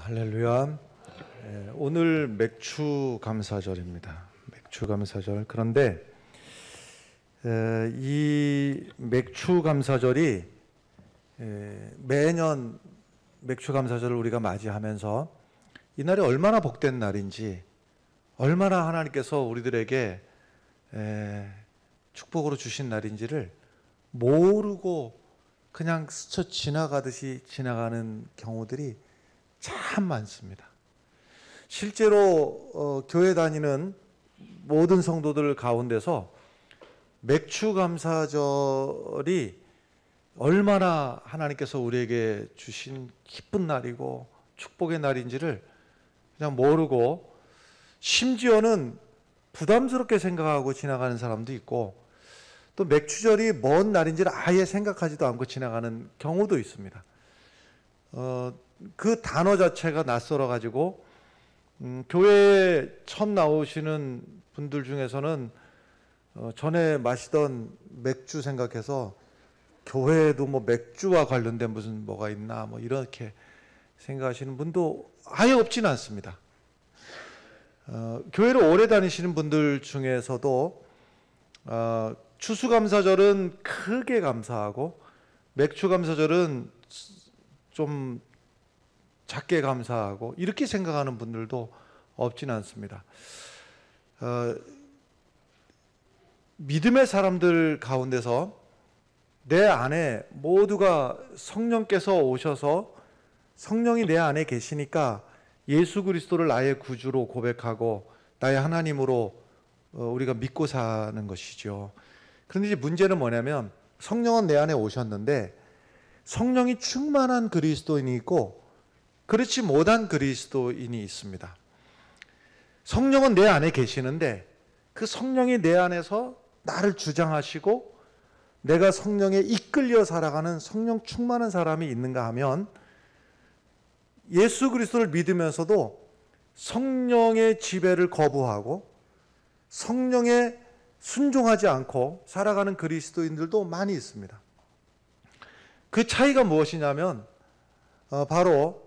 할렐루야. 오늘 맥주 감사절입니다. 맥주 감사절. 그런데 이 맥주 감사절이 매년 맥주 감사절을 우리가 맞이하면서 이날이 얼마나 복된 날인지, 얼마나 하나님께서 우리들에게 축복으로 주신 날인지를 모르고 그냥 스쳐 지나가듯이 지나가는 경우들이 참 많습니다. 실제로 교회 다니는 모든 성도들 가운데서 맥주 감사절이 얼마나 하나님께서 우리에게 주신 기쁜 날이고 축복의 날인지를 그냥 모르고, 심지어는 부담스럽게 생각하고 지나가는 사람도 있고, 또 맥주절이 뭔 날인지를 아예 생각하지도 않고 지나가는 경우도 있습니다. 그 단어 자체가 낯설어 가지고 교회에 처음 나오시는 분들 중에서는 전에 마시던 맥주 생각해서 교회에도 뭐 맥주와 관련된 무슨 뭐가 있나 뭐 이렇게 생각하시는 분도 아예 없지는 않습니다. 교회를 오래 다니시는 분들 중에서도 추수감사절은 크게 감사하고 맥주감사절은 좀 작게 감사하고 이렇게 생각하는 분들도 없지는 않습니다. 믿음의 사람들 가운데서 내 안에 모두가 성령께서 오셔서 성령이 내 안에 계시니까 예수 그리스도를 나의 구주로 고백하고 나의 하나님으로 우리가 믿고 사는 것이죠. 그런데 이제 문제는 뭐냐면, 성령은 내 안에 오셨는데 성령이 충만한 그리스도인이 있고 그렇지 못한 그리스도인이 있습니다. 성령은 내 안에 계시는데 그 성령이 내 안에서 나를 주장하시고 내가 성령에 이끌려 살아가는 성령 충만한 사람이 있는가 하면, 예수 그리스도를 믿으면서도 성령의 지배를 거부하고 성령에 순종하지 않고 살아가는 그리스도인들도 많이 있습니다. 그 차이가 무엇이냐면 바로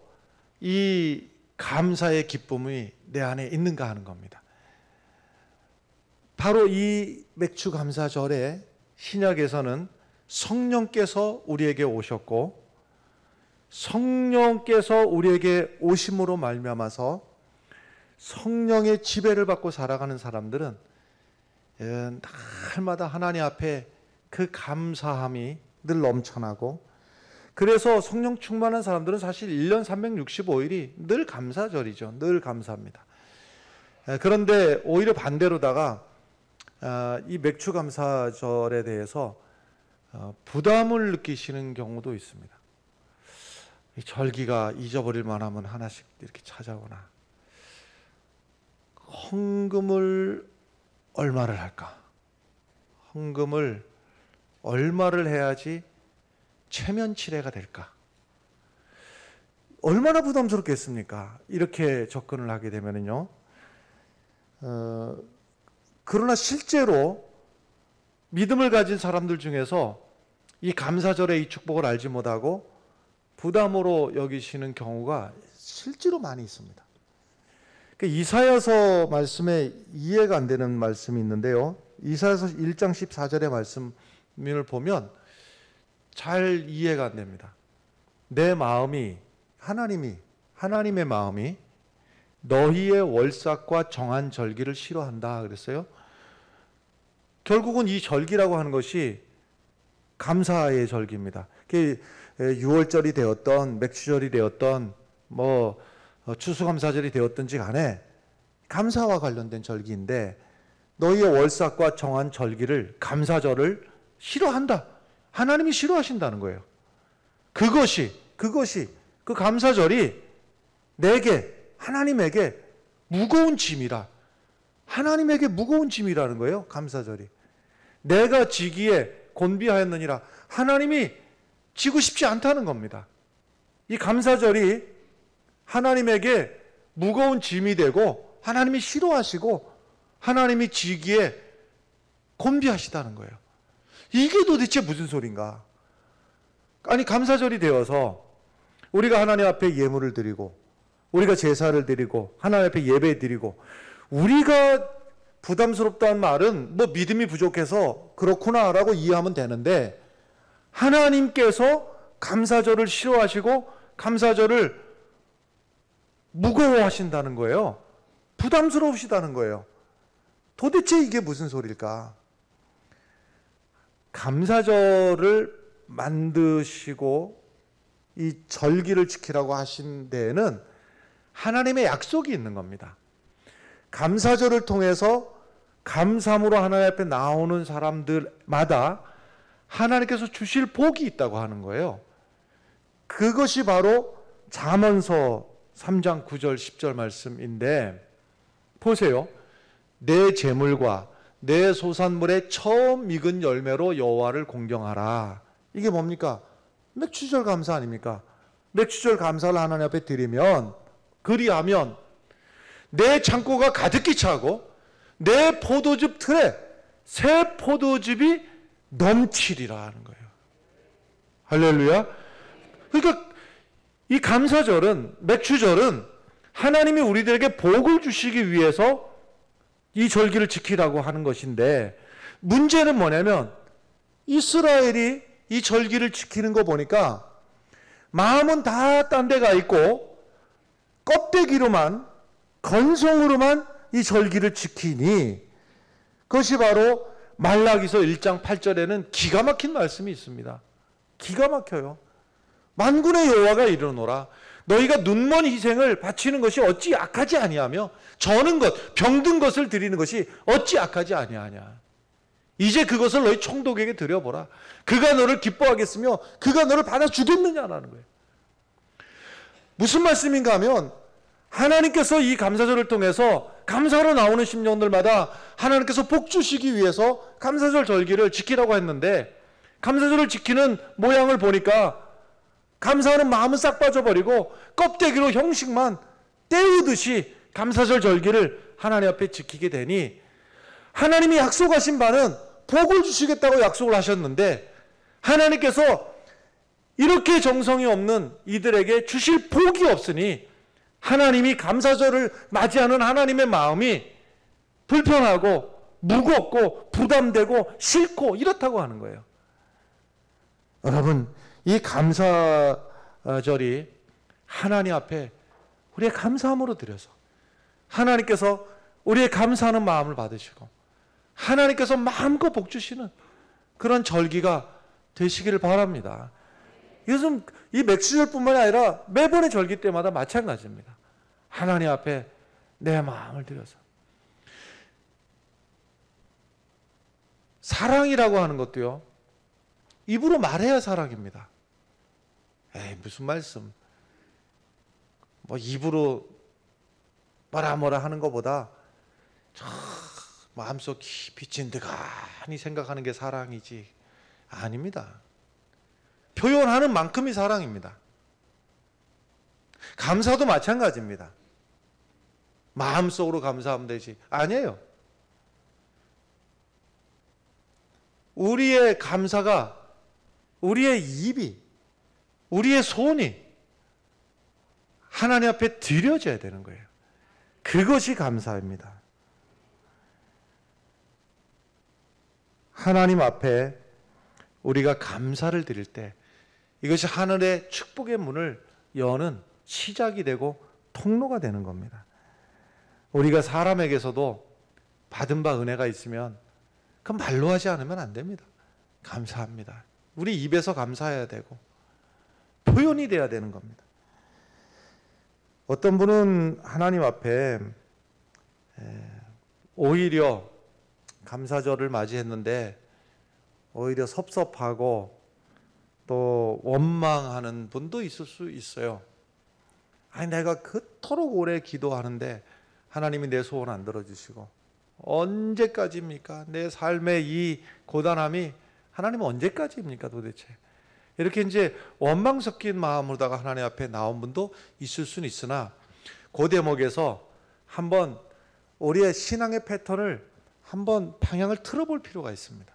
이 감사의 기쁨이 내 안에 있는가 하는 겁니다. 바로 이 맥주 감사절에 신약에서는 성령께서 우리에게 오셨고 성령께서 우리에게 오심으로 말미암아서 성령의 지배를 받고 살아가는 사람들은 날마다 하나님 앞에 그 감사함이 늘 넘쳐나고, 그래서 성령 충만한 사람들은 사실 1년 365일이 늘 감사절이죠. 늘 감사합니다. 그런데 오히려 반대로다가 이 맥주 감사절에 대해서 부담을 느끼시는 경우도 있습니다. 이 절기가 잊어버릴 만하면 하나씩 이렇게 찾아오나, 헌금을 얼마를 할까? 헌금을 얼마를 해야지 체면치레가 될까? 얼마나 부담스럽겠습니까? 이렇게 접근을 하게 되면요. 그러나 실제로 믿음을 가진 사람들 중에서 이 감사절의 이 축복을 알지 못하고 부담으로 여기시는 경우가 실제로 많이 있습니다. 이사야서 말씀에 이해가 안 되는 말씀이 있는데요. 이사야서 1장 14절의 말씀을 보면 잘 이해가 안 됩니다. 내 마음이, 하나님의 마음이 너희의 월삭과 정한 절기를 싫어한다 그랬어요. 결국은 이 절기라고 하는 것이 감사의 절기입니다. 6월절이 되었던 맥주절이 되었던 뭐 추수감사절이 되었든지 간에 감사와 관련된 절기인데, 너희의 월삭과 정한 절기를, 감사절을 싫어한다. 하나님이 싫어하신다는 거예요. 그것이 그 감사절이 내게, 하나님에게 무거운 짐이라. 하나님에게 무거운 짐이라는 거예요. 감사절이. 내가 지기에 곤비하였느니라. 하나님이 지고 싶지 않다는 겁니다. 이 감사절이 하나님에게 무거운 짐이 되고 하나님이 싫어하시고 하나님이 지기에 곤비하시다는 거예요. 이게 도대체 무슨 소린가? 아니, 감사절이 되어서 우리가 하나님 앞에 예물을 드리고 우리가 제사를 드리고 하나님 앞에 예배 드리고, 우리가 부담스럽다는 말은 뭐 믿음이 부족해서 그렇구나라고 이해하면 되는데, 하나님께서 감사절을 싫어하시고 감사절을 무거워하신다는 거예요. 부담스러우시다는 거예요. 도대체 이게 무슨 소리일까? 감사절을 만드시고 이 절기를 지키라고 하신 데에는 하나님의 약속이 있는 겁니다. 감사절을 통해서 감사함으로 하나님 앞에 나오는 사람들마다 하나님께서 주실 복이 있다고 하는 거예요. 그것이 바로 잠언서 3장 9절 10절 말씀인데, 보세요. 내 재물과 내 소산물의 처음 익은 열매로 여호와를 공경하라. 이게 뭡니까? 맥주절 감사 아닙니까? 맥주절 감사를 하나님 앞에 드리면, 그리하면 내 창고가 가득히 차고 내 포도즙 틀에 새 포도즙이 넘치리라 하는 거예요. 할렐루야. 그러니까 이 감사절은, 맥주절은 하나님이 우리들에게 복을 주시기 위해서 이 절기를 지키라고 하는 것인데, 문제는 뭐냐면 이스라엘이 이 절기를 지키는 거 보니까 마음은 다 딴 데가 있고 껍데기로만, 건성으로만 이 절기를 지키니, 그것이 바로 말라기서 1장 8절에는 기가 막힌 말씀이 있습니다. 기가 막혀요. 만군의 여호와가 이르노라, 너희가 눈먼 희생을 바치는 것이 어찌 악하지 아니하며 저는 것, 병든 것을 드리는 것이 어찌 악하지 아니하냐. 이제 그것을 너희 총독에게 드려보라. 그가 너를 기뻐하겠으며 그가 너를 받아주겠느냐라는 거예요. 무슨 말씀인가 하면, 하나님께서 이 감사절을 통해서 감사로 나오는 심령들마다 하나님께서 복 주시기 위해서 감사절 절기를 지키라고 했는데, 감사절을 지키는 모양을 보니까 감사하는 마음은 싹 빠져버리고 껍데기로 형식만 때우듯이 감사절 절기를 하나님 앞에 지키게 되니, 하나님이 약속하신 바는 복을 주시겠다고 약속을 하셨는데, 하나님께서 이렇게 정성이 없는 이들에게 주실 복이 없으니 하나님이 감사절을 맞이하는 하나님의 마음이 불편하고 무겁고 부담되고 싫고 이렇다고 하는 거예요. 여러분, 이 감사절이 하나님 앞에 우리의 감사함으로 드려서 하나님께서 우리의 감사하는 마음을 받으시고 하나님께서 마음껏 복 주시는 그런 절기가 되시기를 바랍니다. 이것은 이 맥주절뿐만이 아니라 매번의 절기 때마다 마찬가지입니다. 하나님 앞에 내 마음을 들여서. 사랑이라고 하는 것도요, 입으로 말해야 사랑입니다. 에이, 무슨 말씀. 뭐 입으로 뭐라 하는 것보다 마음속 깊이 진득하니 생각하는 게 사랑이지. 아닙니다. 표현하는 만큼이 사랑입니다. 감사도 마찬가지입니다. 마음속으로 감사하면 되지. 아니에요. 우리의 감사가, 우리의 입이, 우리의 손이 하나님 앞에 드려져야 되는 거예요. 그것이 감사입니다. 하나님 앞에 우리가 감사를 드릴 때 이것이 하늘의 축복의 문을 여는 시작이 되고 통로가 되는 겁니다. 우리가 사람에게서도 받은 바 은혜가 있으면 그 말로 하지 않으면 안 됩니다. 감사합니다. 우리 입에서 감사해야 되고 표현이 돼야 되는 겁니다. 어떤 분은 하나님 앞에 오히려 감사절을 맞이했는데 오히려 섭섭하고 또 원망하는 분도 있을 수 있어요. 아니, 내가 그토록 오래 기도하는데 하나님이 내 소원 안 들어주시고 언제까지입니까? 내 삶의 이 고단함이 하나님은 언제까지입니까 도대체? 이렇게 이제 원망 섞인 마음으로다가 하나님 앞에 나온 분도 있을 수는 있으나, 그 대목에서 한번 우리의 신앙의 패턴을 한번 방향을 틀어볼 필요가 있습니다.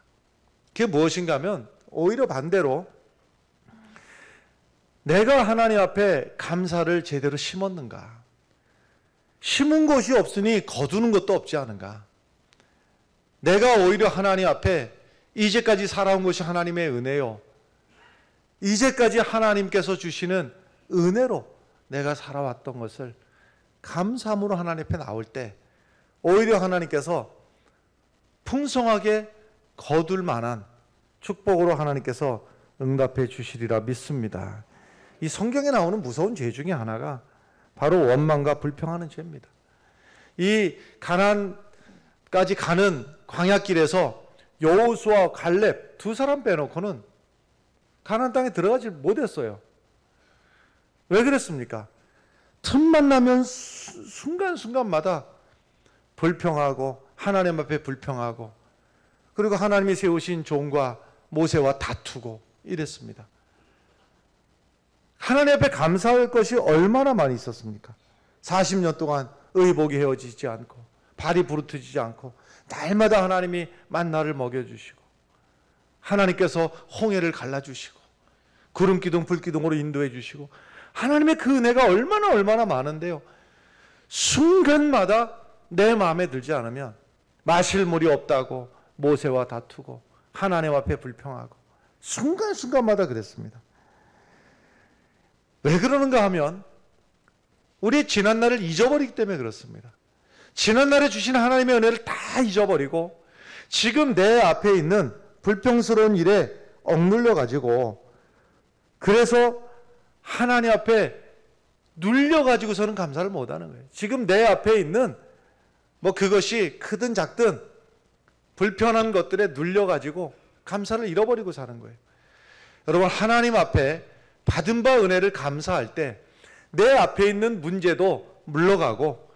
그게 무엇인가 하면 오히려 반대로 내가 하나님 앞에 감사를 제대로 심었는가, 심은 것이 없으니 거두는 것도 없지 않은가. 내가 오히려 하나님 앞에 이제까지 살아온 것이 하나님의 은혜요, 이제까지 하나님께서 주시는 은혜로 내가 살아왔던 것을 감사함으로 하나님 앞에 나올 때 오히려 하나님께서 풍성하게 거둘 만한 축복으로 하나님께서 응답해 주시리라 믿습니다. 이 성경에 나오는 무서운 죄 중에 하나가 바로 원망과 불평하는 죄입니다. 이 가나안까지 가는 광야길에서 여호수아와 갈렙 두 사람 빼놓고는 가나안 땅에 들어가지 못했어요. 왜 그랬습니까? 틈만 나면 순간순간마다 불평하고 하나님 앞에 불평하고, 그리고 하나님이 세우신 종과 모세와 다투고 이랬습니다. 하나님 앞에 감사할 것이 얼마나 많이 있었습니까? 40년 동안 의복이 헤어지지 않고 발이 부르트지지 않고 날마다 하나님이 만나를 먹여주시고 하나님께서 홍해를 갈라주시고 구름기둥 불기둥으로 인도해 주시고 하나님의 그 은혜가 얼마나 많은데요, 순간마다 내 마음에 들지 않으면 마실 물이 없다고 모세와 다투고 하나님 앞에 불평하고 순간순간마다 그랬습니다. 왜 그러는가 하면 우리 지난날을 잊어버리기 때문에 그렇습니다. 지난날에 주신 하나님의 은혜를 다 잊어버리고 지금 내 앞에 있는 불평스러운 일에 억눌려 가지고, 그래서 하나님 앞에 눌려 가지고서는 감사를 못하는 거예요. 지금 내 앞에 있는 그것이 크든 작든 불편한 것들에 눌려 가지고 감사를 잃어버리고 사는 거예요. 여러분, 하나님 앞에 받은 바 은혜를 감사할 때 내 앞에 있는 문제도 물러가고,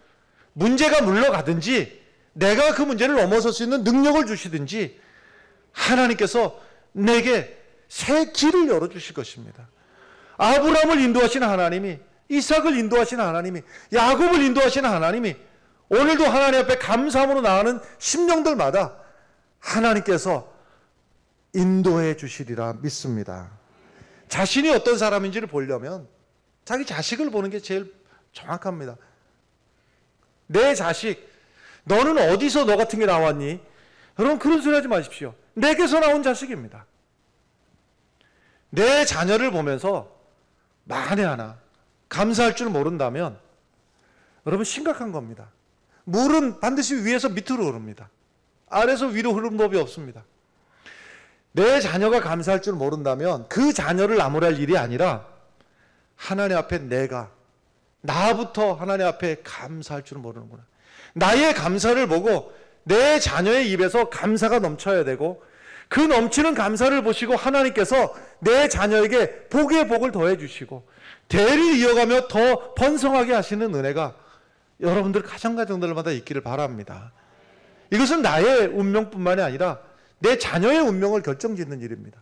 문제가 물러가든지 내가 그 문제를 넘어설 수 있는 능력을 주시든지 하나님께서 내게 새 길을 열어주실 것입니다. 아브라함을 인도하신 하나님이, 이삭을 인도하신 하나님이, 야곱을 인도하신 하나님이 오늘도 하나님 앞에 감사함으로 나가는 심령들마다 하나님께서 인도해 주시리라 믿습니다. 자신이 어떤 사람인지를 보려면 자기 자식을 보는 게 제일 정확합니다. 내 자식, 너는 어디서 너 같은 게 나왔니? 여러분, 그런 소리 하지 마십시오. 내게서 나온 자식입니다. 내 자녀를 보면서 만에 하나 감사할 줄 모른다면 여러분, 심각한 겁니다. 물은 반드시 위에서 밑으로 흐릅니다. 아래에서 위로 흐르는 법이 없습니다. 내 자녀가 감사할 줄 모른다면 그 자녀를 나무랄 일이 아니라 하나님 앞에 나부터 하나님 앞에 감사할 줄 모르는구나. 나의 감사를 보고 내 자녀의 입에서 감사가 넘쳐야 되고, 그 넘치는 감사를 보시고 하나님께서 내 자녀에게 복의 복을 더해 주시고 대를 이어가며 더 번성하게 하시는 은혜가 여러분들 가정가정들마다 있기를 바랍니다. 이것은 나의 운명뿐만이 아니라 내 자녀의 운명을 결정짓는 일입니다.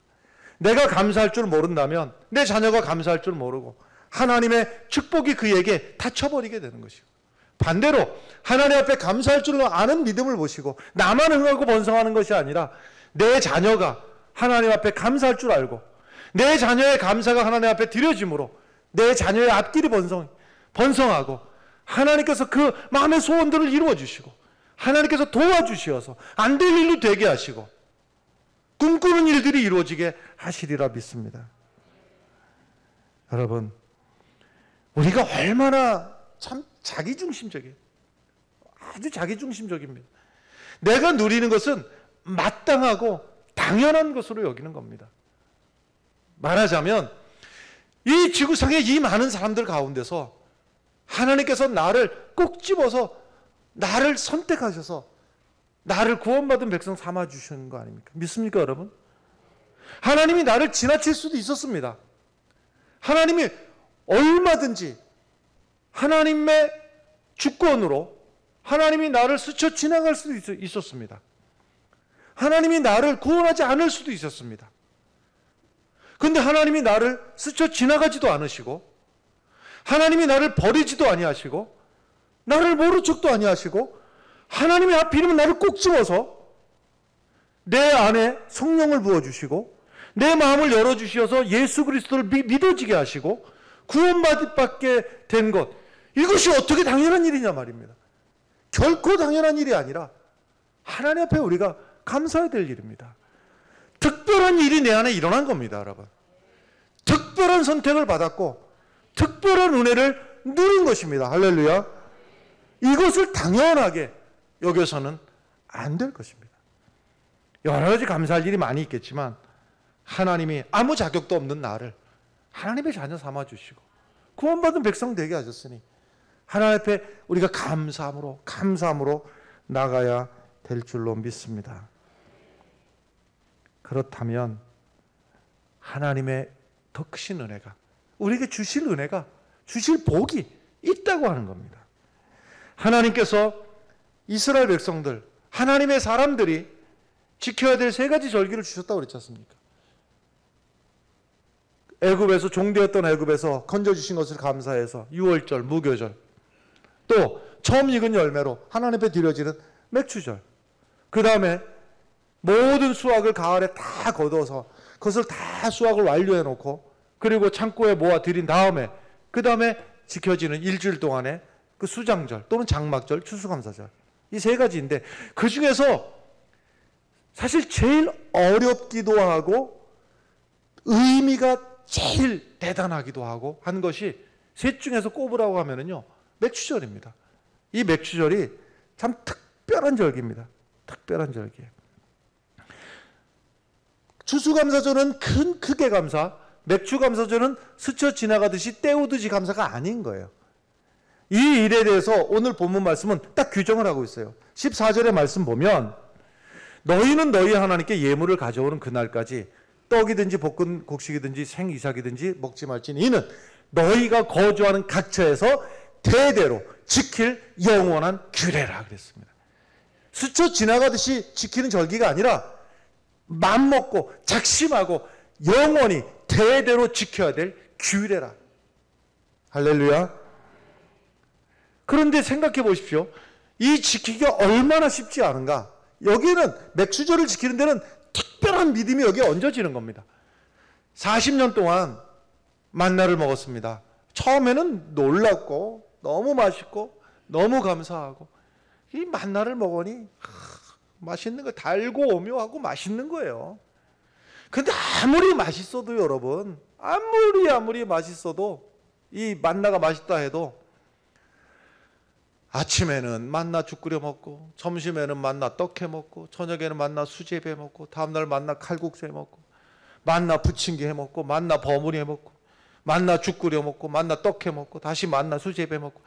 내가 감사할 줄 모른다면 내 자녀가 감사할 줄 모르고 하나님의 축복이 그에게 닫혀버리게 되는 것이고, 반대로 하나님 앞에 감사할 줄 아는 믿음을 보시고 나만 흥하고 번성하는 것이 아니라 내 자녀가 하나님 앞에 감사할 줄 알고 내 자녀의 감사가 하나님 앞에 드려짐으로 내 자녀의 앞길이 번성하고 하나님께서 그 마음의 소원들을 이루어 주시고 하나님께서 도와주시어서 안 될 일로 되게 하시고 꿈꾸는 일들이 이루어지게 하시리라 믿습니다. 여러분, 우리가 얼마나 참 자기중심적이에요. 아주 자기중심적입니다. 내가 누리는 것은 마땅하고 당연한 것으로 여기는 겁니다. 말하자면 이 지구상의 이 많은 사람들 가운데서 하나님께서 나를 꼭 집어서 나를 선택하셔서 나를 구원받은 백성 삼아주시는 거 아닙니까? 믿습니까, 여러분? 하나님이 나를 지나칠 수도 있었습니다. 하나님이 얼마든지 하나님의 주권으로 하나님이 나를 스쳐 지나갈 수도 있었습니다. 하나님이 나를 구원하지 않을 수도 있었습니다. 그런데 하나님이 나를 스쳐 지나가지도 않으시고 하나님이 나를 버리지도 아니하시고 나를 모른 척도 아니하시고 하나님이 하필이면 나를 꼭 집어서 내 안에 성령을 부어주시고 내 마음을 열어주셔서 예수 그리스도를 믿어지게 하시고 구원받게 된 것, 이것이 어떻게 당연한 일이냐 말입니다. 결코 당연한 일이 아니라 하나님 앞에 우리가 감사해야 될 일입니다. 특별한 일이 내 안에 일어난 겁니다, 여러분. 특별한 선택을 받았고 특별한 은혜를 누린 것입니다. 할렐루야. 이것을 당연하게 여겨서는 안 될 것입니다. 여러 가지 감사할 일이 많이 있겠지만 하나님이 아무 자격도 없는 나를 하나님의 자녀 삼아주시고 구원받은 백성 되게 하셨으니 하나님 앞에 우리가 감사함으로 나가야 될 줄로 믿습니다. 그렇다면 하나님의 더 크신 은혜가, 우리에게 주실 은혜가, 주실 복이 있다고 하는 겁니다. 하나님께서 이스라엘 백성들, 하나님의 사람들이 지켜야 될 세 가지 절기를 주셨다고 그랬지 않습니까? 애굽에서, 종되었던 애굽에서 건져주신 것을 감사해서 유월절, 무교절, 또 처음 익은 열매로 하나님 앞에 드려지는 맥주절, 그 다음에 모든 수확을 가을에 다 거둬서 그것을 다 수확을 완료해 놓고 그리고 창고에 모아 드린 다음에 그 다음에 지켜지는 일주일 동안의 그 수장절 또는 장막절, 추수감사절, 이 세 가지인데 그 중에서 사실 제일 어렵기도 하고 의미가 제일 대단하기도 하고 한 것이 셋 중에서 꼽으라고 하면은요, 맥주절입니다. 이 맥주절이 참 특별한 절기입니다. 특별한 절기예요. 추수감사절은 크게 감사, 맥주감사절은 스쳐 지나가듯이 때우듯이 감사가 아닌 거예요. 이 일에 대해서 오늘 본문 말씀은 딱 규정을 하고 있어요. 14절의 말씀 보면 너희는 너희 하나님께 예물을 가져오는 그날까지 떡이든지 볶은 곡식이든지 생이삭이든지 먹지 말지니 이는 너희가 거주하는 각처에서 대대로 지킬 영원한 규례라 그랬습니다. 스쳐 지나가듯이 지키는 절기가 아니라 맘먹고 작심하고 영원히 대대로 지켜야 될 규례라. 할렐루야. 그런데 생각해 보십시오. 이 지키기가 얼마나 쉽지 않은가. 여기는 맥주절을 지키는 데는 특별한 믿음이 여기에 얹어지는 겁니다. 40년 동안 만나를 먹었습니다. 처음에는 놀랍고 너무 맛있고 너무 감사하고 이 만나를 먹으니 맛있는 거, 달고 오묘하고 맛있는 거예요. 근데 아무리 맛있어도 여러분, 아무리 맛있어도 이 만나가 맛있다 해도 아침에는 만나 죽 끓여 먹고 점심에는 만나 떡 해 먹고 저녁에는 만나 수제비 해 먹고 다음날 만나 칼국수 해 먹고 만나 부침개 해 먹고 만나 버무리 해 먹고 만나 죽 끓여 먹고 만나 떡 해 먹고 다시 만나 수제비 해 먹고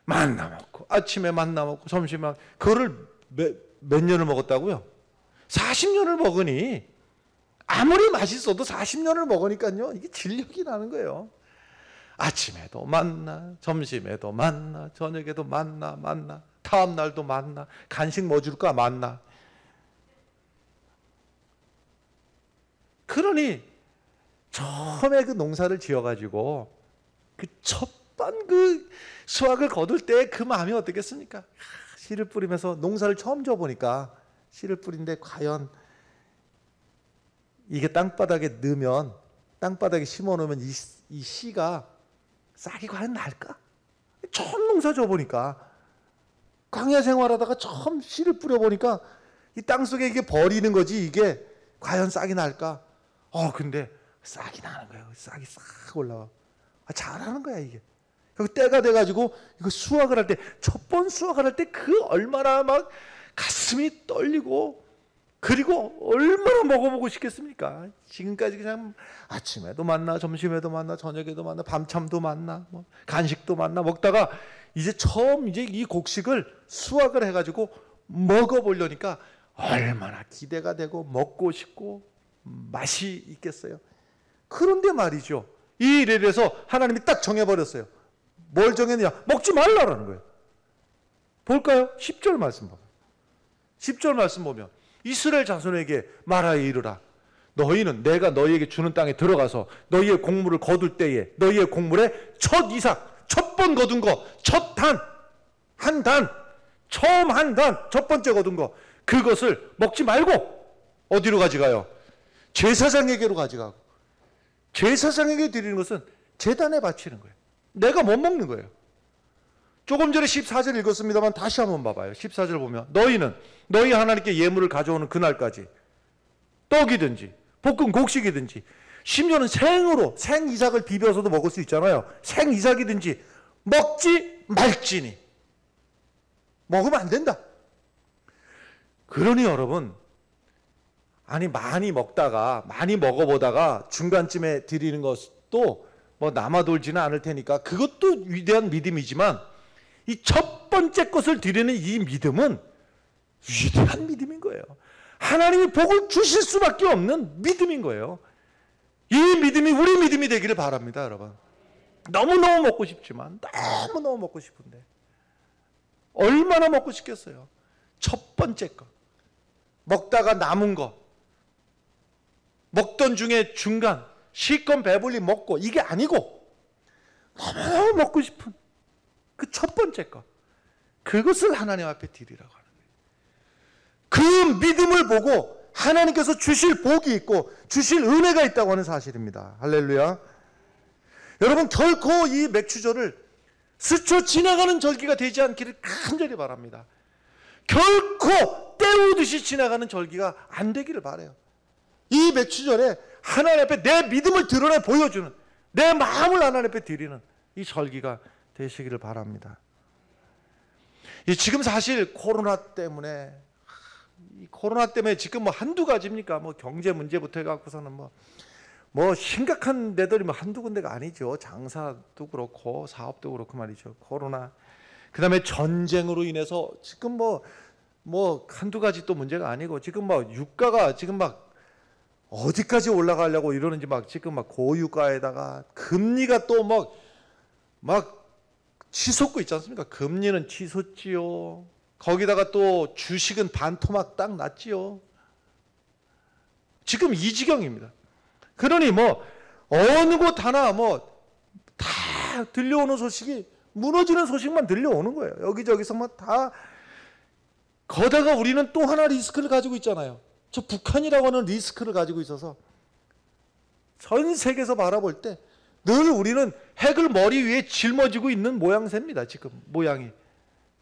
만나 먹고 아침에 만나 먹고 점심에 그거를 몇 년을 먹었다고요? 40년을 먹으니 아무리 맛있어도 40년을 먹으니까요 이게 질력이 나는 거예요. 아침에도 만나, 점심에도 만나, 저녁에도 만나, 다음 날도 만나, 간식 뭐 줄까 만나. 그러니 처음에 그 농사를 지어가지고 그 첫번 그 수확을 거둘 때 그 마음이 어떻겠습니까? 씨를 뿌리면서 농사를 처음 져보니까 씨를 뿌린데 과연 이게 땅바닥에 넣으면, 땅바닥에 심어놓으면 이 씨가 싹이 과연 날까? 처음 농사 져보니까, 광야 생활하다가 처음 씨를 뿌려보니까 이 땅속에 이게 버리는 거지 이게 과연 싹이 날까? 근데 싹이 나는 거예요. 싹이 싹 올라와. 잘하는 거야 이게. 그 때가 돼가지고 이거 수확을 할 때, 첫 번 수확을 할 때 그 얼마나 막 가슴이 떨리고, 그리고 얼마나 먹어보고 싶겠습니까? 지금까지 그냥 아침에도 만나, 점심에도 만나, 저녁에도 만나, 밤참도 만나, 뭐 간식도 만나 먹다가 이제 처음 이제 이 곡식을 수확을 해가지고 먹어보려니까 얼마나 기대가 되고 먹고 싶고 맛이 있겠어요. 그런데 말이죠, 이 일에 대해서 하나님이 딱 정해버렸어요. 뭘 정했느냐? 먹지 말라라는 거예요. 볼까요? 10절 말씀 보면, 10절 말씀 보면 이스라엘 자손에게 말하여 이르라. 너희는 내가 너희에게 주는 땅에 들어가서 너희의 곡물을 거둘 때에 너희의 곡물의 첫 이삭, 첫 번 거둔 거, 첫 단, 한 단, 처음 한 단, 첫 번째 거둔 거, 그것을 먹지 말고 어디로 가져가요? 제사장에게로 가져가고, 제사장에게 드리는 것은 제단에 바치는 거예요. 내가 못 먹는 거예요. 조금 전에 14절 읽었습니다만 다시 한번 봐봐요. 14절 보면 너희는 너희 하나님께 예물을 가져오는 그날까지 떡이든지 볶은 곡식이든지 심지어는 생으로 생이삭을 비벼서도 먹을 수 있잖아요. 생이삭이든지 먹지 말지니. 먹으면 안 된다. 그러니 여러분, 아니 많이 먹어보다가 중간쯤에 드리는 것도 뭐 남아돌지는 않을 테니까 그것도 위대한 믿음이지만 이 첫 번째 것을 드리는 이 믿음은 위대한 믿음인 거예요. 하나님이 복을 주실 수밖에 없는 믿음인 거예요. 이 믿음이 우리 믿음이 되기를 바랍니다, 여러분. 너무너무 먹고 싶지만 너무너무 먹고 싶은데 얼마나 먹고 싶겠어요. 첫 번째 것, 먹다가 남은 거, 먹던 중에 중간 실컷 배불리 먹고 이게 아니고 너무 먹고 싶은 그 첫 번째 것, 그것을 하나님 앞에 드리라고 하는 거예요. 그 믿음을 보고 하나님께서 주실 복이 있고 주실 은혜가 있다고 하는 사실입니다. 할렐루야. 여러분, 결코 이 맥주절을 스쳐 지나가는 절기가 되지 않기를 간절히 바랍니다. 결코 때우듯이 지나가는 절기가 안 되기를 바라요. 이 맥주절에 하나님 앞에 내 믿음을 드러내 보여주는, 내 마음을 하나님 앞에 드리는 이 절기가 되시기를 바랍니다. 지금 사실 코로나 때문에 지금 뭐 한두 가지입니까? 뭐 경제 문제부터 해갖고서는 뭐 심각한 데들이 한두 군데가 아니죠. 장사도 그렇고 사업도 그렇고 말이죠. 코로나, 그 다음에 전쟁으로 인해서 지금 뭐 한두 가지 또 문제가 아니고 지금 유가가 지금 어디까지 올라가려고 이러는지 지금 고유가에다가 금리가 또 막 치솟고 있지 않습니까? 금리는 치솟지요. 거기다가 또 주식은 반토막 딱 났지요. 지금 이 지경입니다. 그러니 어느 곳 하나 다 들려오는 소식이 무너지는 소식만 들려오는 거예요. 여기저기서 다. 거다가 우리는 또 하나 리스크를 가지고 있잖아요. 저 북한이라고 하는 리스크를 가지고 있어서 전 세계에서 바라볼 때 늘 우리는 핵을 머리 위에 짊어지고 있는 모양새입니다. 지금 모양이.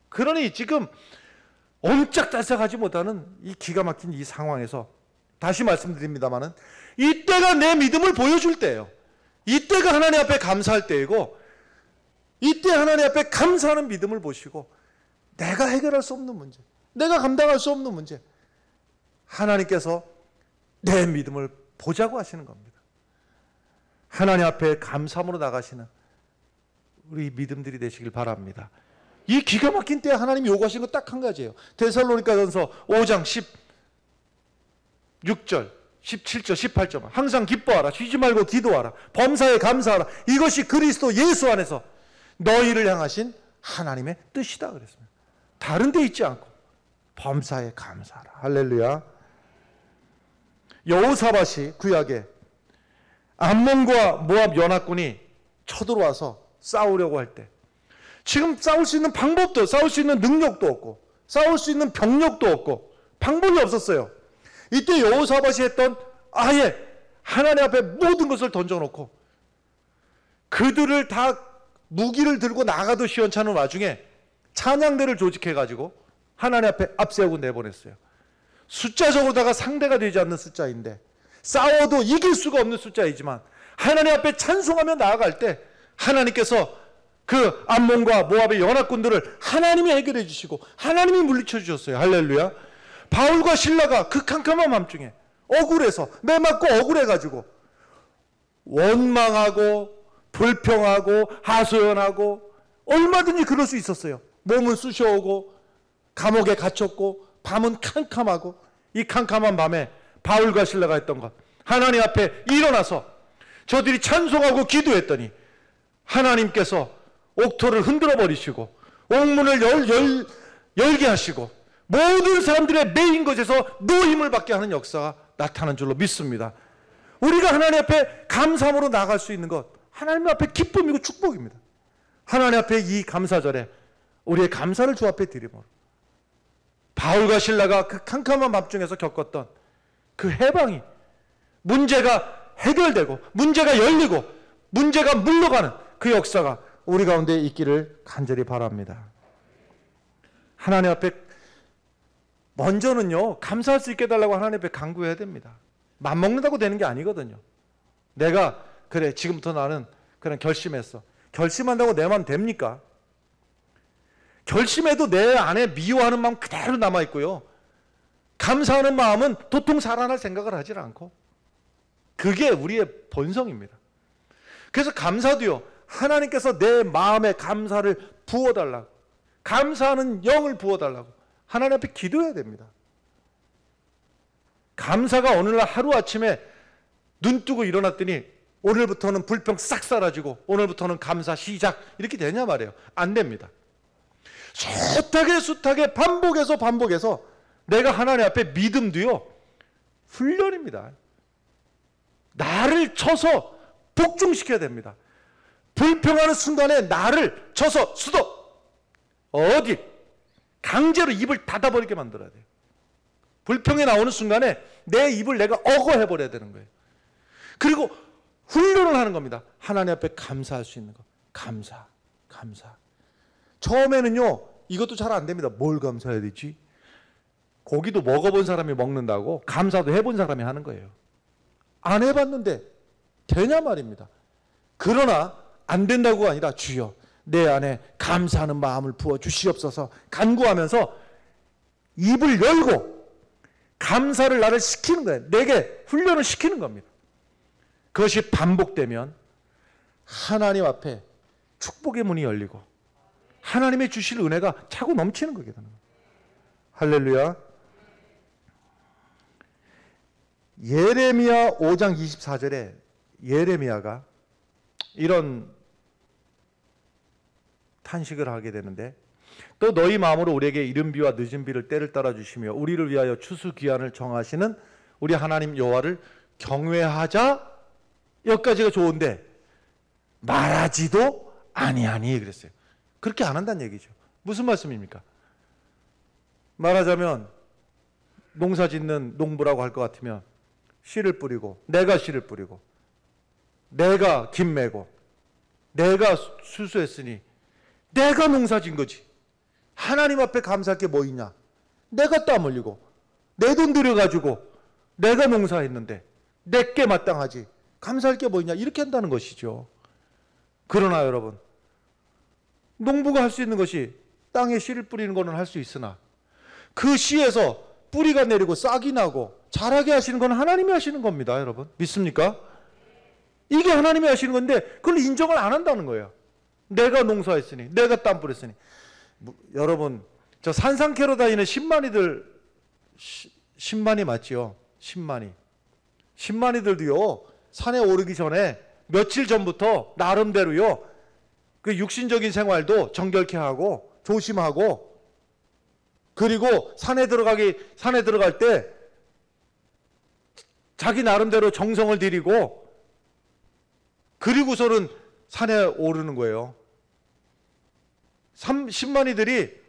그러니 지금 옴짝달싹하지 못하는 이 기가 막힌 이 상황에서 다시 말씀드립니다마는 이때가 내 믿음을 보여줄 때예요. 이때가 하나님 앞에 감사할 때이고 이때 하나님 앞에 감사하는 믿음을 보시고 내가 해결할 수 없는 문제, 내가 감당할 수 없는 문제, 하나님께서 내 믿음을 보자고 하시는 겁니다. 하나님 앞에 감사함으로 나가시는 우리 믿음들이 되시길 바랍니다. 이 기가 막힌 때에 하나님이 요구하시는 거 딱 한 가지예요. 데살로니가전서 5장 16절, 17절, 18절 항상 기뻐하라, 쉬지 말고 기도하라, 범사에 감사하라, 이것이 그리스도 예수 안에서 너희를 향하신 하나님의 뜻이다 그랬습니다. 다른 데 있지 않고 범사에 감사하라. 할렐루야. 여호사밧이 구약에 암몬과 모압 연합군이 쳐들어와서 싸우려고 할 때 지금 싸울 수 있는 방법도, 싸울 수 있는 능력도 없고 싸울 수 있는 병력도 없고 방법이 없었어요. 이때 여호사밧이 했던 아예 하나님 앞에 모든 것을 던져놓고 그들을 다 무기를 들고 나가도 시원찮은 와중에 찬양대를 조직해가지고 하나님 앞에 앞세우고 내보냈어요. 숫자적으로다가 상대가 되지 않는 숫자인데 싸워도 이길 수가 없는 숫자이지만 하나님 앞에 찬송하며 나아갈 때 하나님께서 그 암몬과 모압의 연합군들을 하나님이 해결해 주시고 하나님이 물리쳐 주셨어요. 할렐루야. 바울과 실라가 그 캄캄한 밤중에 억울해서 매맞고 억울해가지고 원망하고 불평하고 하소연하고 얼마든지 그럴 수 있었어요. 몸은 쑤셔오고 감옥에 갇혔고 밤은 캄캄하고 이 캄캄한 밤에 바울과 실라가 했던 것, 하나님 앞에 일어나서 저들이 찬송하고 기도했더니 하나님께서 옥토를 흔들어 버리시고 옥문을 열게 하시고 모든 사람들의 매인 것에서 노임을 받게 하는 역사가 나타난 줄로 믿습니다. 우리가 하나님 앞에 감사함으로 나갈 수 있는 것, 하나님 앞에 기쁨이고 축복입니다. 하나님 앞에 이 감사절에 우리의 감사를 주 앞에 드림으로 바울과 실라가 그 캄캄한 밤중에서 겪었던 그 해방이, 문제가 해결되고 문제가 열리고 문제가 물러가는 그 역사가 우리 가운데 있기를 간절히 바랍니다. 하나님 앞에 먼저는요, 감사할 수 있게 해달라고 하나님 앞에 간구해야 됩니다. 맘먹는다고 되는 게 아니거든요. 내가 그래 지금부터 나는 그냥 결심했어. 결심한다고 내 맘 됩니까? 결심해도 내 안에 미워하는 마음 그대로 남아있고요. 감사하는 마음은 도통 살아날 생각을 하지 않고, 그게 우리의 본성입니다. 그래서 감사도요, 하나님께서 내 마음에 감사를 부어달라고, 감사하는 영을 부어달라고 하나님 앞에 기도해야 됩니다. 감사가 어느 날 하루아침에 눈 뜨고 일어났더니 오늘부터는 불평 싹 사라지고 오늘부터는 감사 시작 이렇게 되냐 말이에요. 안 됩니다. 숱하게 반복해서 내가 하나님 앞에 믿음도요, 훈련입니다. 나를 쳐서 복종시켜야 됩니다. 불평하는 순간에 나를 쳐서 스톱! 어디? 강제로 입을 닫아버리게 만들어야 돼요. 불평이 나오는 순간에 내 입을 내가 억어해버려야 되는 거예요. 그리고 훈련을 하는 겁니다. 하나님 앞에 감사할 수 있는 거. 감사. 처음에는요, 이것도 잘 안 됩니다. 뭘 감사해야 되지? 고기도 먹어본 사람이 먹는다고 감사도 해본 사람이 하는 거예요. 안 해봤는데 되냐 말입니다. 그러나 안 된다고가 아니라 주여 내 안에 감사하는 마음을 부어 주시옵소서 간구하면서 입을 열고 감사를 나를 시키는 거예요. 내게 훈련을 시키는 겁니다. 그것이 반복되면 하나님 앞에 축복의 문이 열리고 하나님의 주실 은혜가 차고 넘치는 거거든요. 할렐루야. 예레미야 5장 24절에 예레미야가 이런 탄식을 하게 되는데, 또 너희 마음으로 우리에게 이른 비와 늦은 비를 때를 따라 주시며 우리를 위하여 추수 기한을 정하시는 우리 하나님 여호와를 경외하자. 여기까지가 좋은데 말하지도 아니하니 그랬어요. 그렇게 안 한다는 얘기죠. 무슨 말씀입니까? 말하자면 농사 짓는 농부라고 할 것 같으면 씨를 뿌리고 내가 씨를 뿌리고 내가 김 메고 내가 수수했으니 내가 농사 진 거지. 하나님 앞에 감사할 게 뭐 있냐? 내가 땀 흘리고 내 돈 들여가지고 내가 농사했는데 내게 마땅하지. 감사할 게 뭐 있냐? 이렇게 한다는 것이죠. 그러나 여러분, 농부가 할 수 있는 것이 땅에 씨를 뿌리는 거는 할 수 있으나 그 씨에서 뿌리가 내리고 싹이 나고 자라게 하시는 건 하나님이 하시는 겁니다. 여러분 믿습니까? 이게 하나님이 하시는 건데 그걸 인정을 안 한다는 거예요. 내가 농사했으니 내가 땀 뿌렸으니. 여러분 저 산상캐로 다니는 신만이들, 신만이 맞지요? 신만이들도요 산에 오르기 전에 며칠 전부터 나름대로요 그 육신적인 생활도 정결케 하고 조심하고, 그리고 산에 들어갈 때 자기 나름대로 정성을 들이고 그리고서는 산에 오르는 거예요. 신만이들이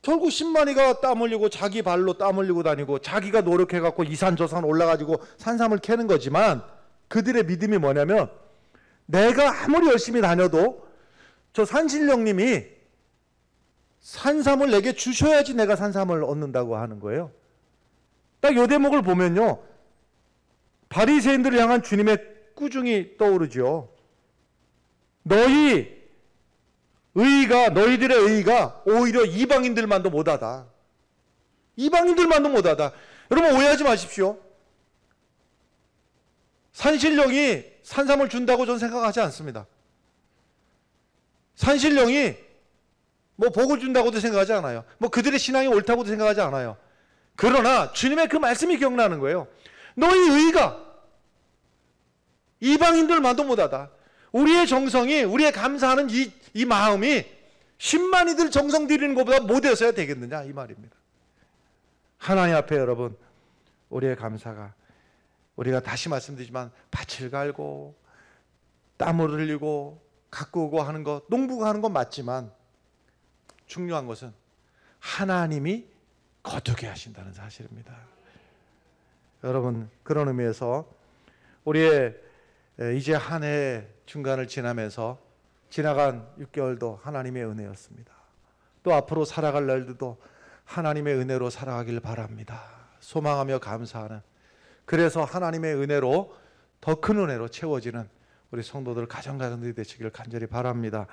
결국 신만이가 땀 흘리고 자기 발로 땀 흘리고 다니고 자기가 노력해갖고 이 산 저 산 올라가지고 산삼을 캐는 거지만, 그들의 믿음이 뭐냐면 내가 아무리 열심히 다녀도 저 산신령님이 산삼을 내게 주셔야지 내가 산삼을 얻는다고 하는 거예요. 딱 이 대목을 보면요 바리새인들을 향한 주님의 꾸중이 떠오르죠. 너희들의 의의가 오히려 이방인들만도 못하다. 이방인들만도 못하다. 여러분 오해하지 마십시오. 산신령이 산삼을 준다고 저는 생각하지 않습니다. 산신령이 뭐 복을 준다고도 생각하지 않아요. 뭐 그들의 신앙이 옳다고도 생각하지 않아요. 그러나 주님의 그 말씀이 기억나는 거예요. 너희 의의가 이방인들만도 못하다. 우리의 정성이, 우리의 감사하는 이 마음이 신만이들 정성 들이는 것보다 못해서야 되겠느냐 이 말입니다. 하나님 앞에 여러분 우리의 감사가, 우리가 다시 말씀드리지만 밭을 갈고 땀을 흘리고 가꾸고 하는 것, 농부가 하는 건 맞지만 중요한 것은 하나님이 거두게 하신다는 사실입니다. 여러분 그런 의미에서 우리의 이제 한 해 중간을 지나면서 지나간 6개월도 하나님의 은혜였습니다. 또 앞으로 살아갈 날들도 하나님의 은혜로 살아가길 바랍니다. 소망하며 감사하는, 그래서 하나님의 은혜로 더 큰 은혜로 채워지는 우리 성도들 가정가정들이 되시길 간절히 바랍니다.